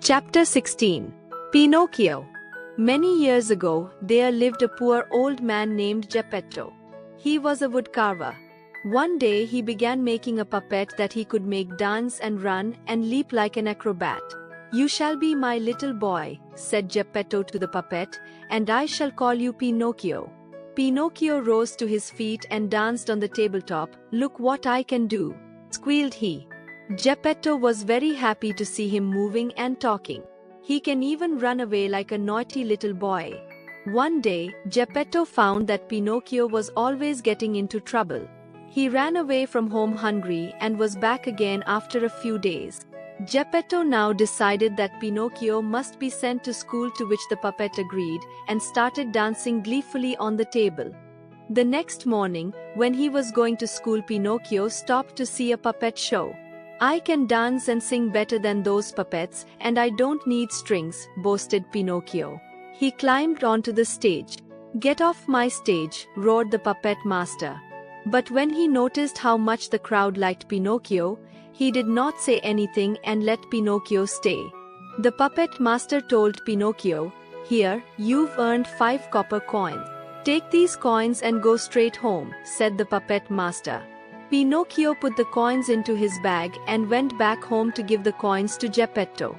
Chapter 16. Pinocchio. Many years ago, there lived a poor old man named Geppetto. He was a woodcarver. One day he began making a puppet that he could make dance and run and leap like an acrobat. "You shall be my little boy," said Geppetto to the puppet, "and I shall call you Pinocchio." Pinocchio rose to his feet and danced on the tabletop. "Look what I can do," squealed he. Geppetto was very happy to see him moving and talking. "He can even run away like a naughty little boy." One day, Geppetto found that Pinocchio was always getting into trouble. He ran away from home hungry and was back again after a few days. Geppetto now decided that Pinocchio must be sent to school, to which the puppet agreed, and started dancing gleefully on the table. The next morning, when he was going to school, Pinocchio stopped to see a puppet show. "I can dance and sing better than those puppets, and I don't need strings," boasted Pinocchio. He climbed onto the stage. "Get off my stage," roared the puppet master. But when he noticed how much the crowd liked Pinocchio, he did not say anything and let Pinocchio stay. The puppet master told Pinocchio, "Here, you've earned 5 copper coins. Take these coins and go straight home," said the puppet master. Pinocchio put the coins into his bag and went back home to give the coins to Geppetto.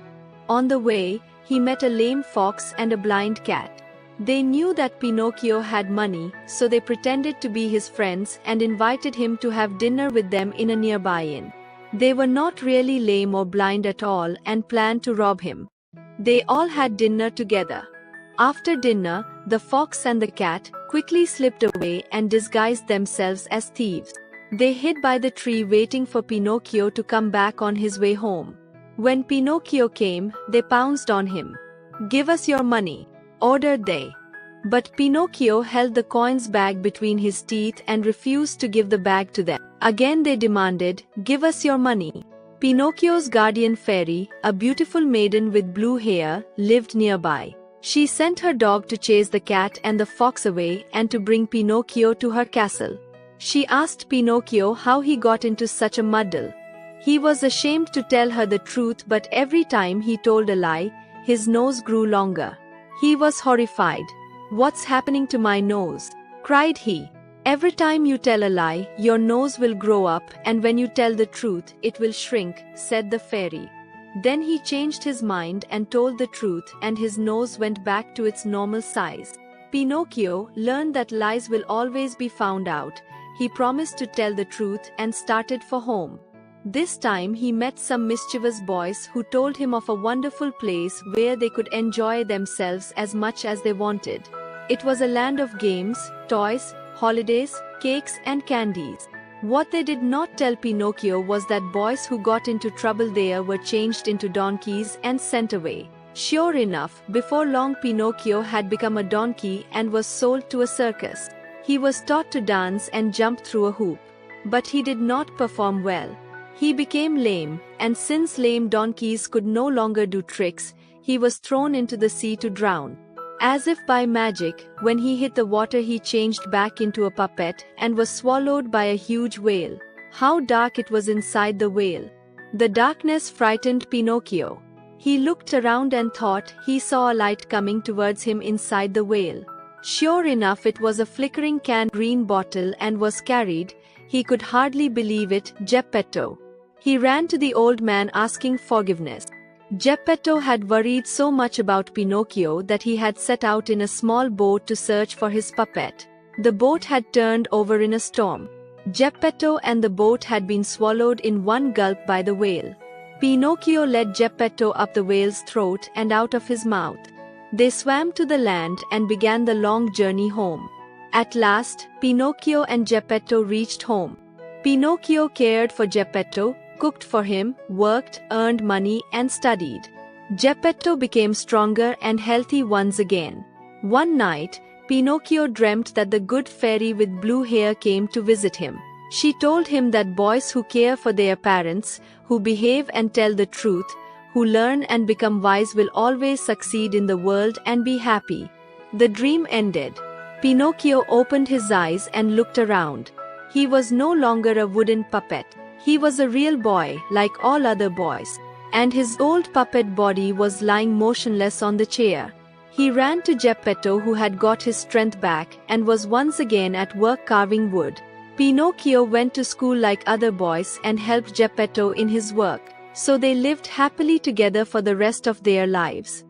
On the way, he met a lame fox and a blind cat. They knew that Pinocchio had money, so they pretended to be his friends and invited him to have dinner with them in a nearby inn. They were not really lame or blind at all and planned to rob him. They all had dinner together. After dinner, the fox and the cat quickly slipped away and disguised themselves as thieves. They hid by the tree waiting for Pinocchio to come back on his way home. When Pinocchio came, they pounced on him. "Give us your money," ordered they. But Pinocchio held the coins bag between his teeth and refused to give the bag to them. Again they demanded, "Give us your money." Pinocchio's guardian fairy, a beautiful maiden with blue hair, lived nearby. She sent her dog to chase the cat and the fox away and to bring Pinocchio to her castle. She asked Pinocchio how he got into such a muddle. He was ashamed to tell her the truth, but every time he told a lie, his nose grew longer. He was horrified. "What's happening to my nose?" cried he. "Every time you tell a lie, your nose will grow up, and when you tell the truth, it will shrink," said the fairy. Then he changed his mind and told the truth, and his nose went back to its normal size. Pinocchio learned that lies will always be found out. He promised to tell the truth and started for home. This time he met some mischievous boys who told him of a wonderful place where they could enjoy themselves as much as they wanted. It was a land of games, toys, holidays, cakes and candies. What they did not tell Pinocchio was that boys who got into trouble there were changed into donkeys and sent away. Sure enough, before long Pinocchio had become a donkey and was sold to a circus. He was taught to dance and jump through a hoop. But he did not perform well. He became lame, and since lame donkeys could no longer do tricks, he was thrown into the sea to drown. As if by magic, when he hit the water he changed back into a puppet and was swallowed by a huge whale. How dark it was inside the whale! The darkness frightened Pinocchio. He looked around and thought he saw a light coming towards him inside the whale. Sure enough, it was a flickering green bottle and was carried, he could hardly believe it, Geppetto. He ran to the old man asking forgiveness. Geppetto had worried so much about Pinocchio that he had set out in a small boat to search for his puppet. The boat had turned over in a storm. Geppetto and the boat had been swallowed in one gulp by the whale. Pinocchio led Geppetto up the whale's throat and out of his mouth. They swam to the land and began the long journey home. At last, Pinocchio and Geppetto reached home. Pinocchio cared for Geppetto, cooked for him, worked, earned money and studied. Geppetto became stronger and healthy once again. One night, Pinocchio dreamt that the good fairy with blue hair came to visit him. She told him that boys who care for their parents, who behave and tell the truth, who learn and become wise will always succeed in the world and be happy. The dream ended. Pinocchio opened his eyes and looked around. He was no longer a wooden puppet. He was a real boy, like all other boys. and his old puppet body was lying motionless on the chair. He ran to Geppetto, who had got his strength back and was once again at work carving wood. Pinocchio went to school like other boys and helped Geppetto in his work, so they lived happily together for the rest of their lives.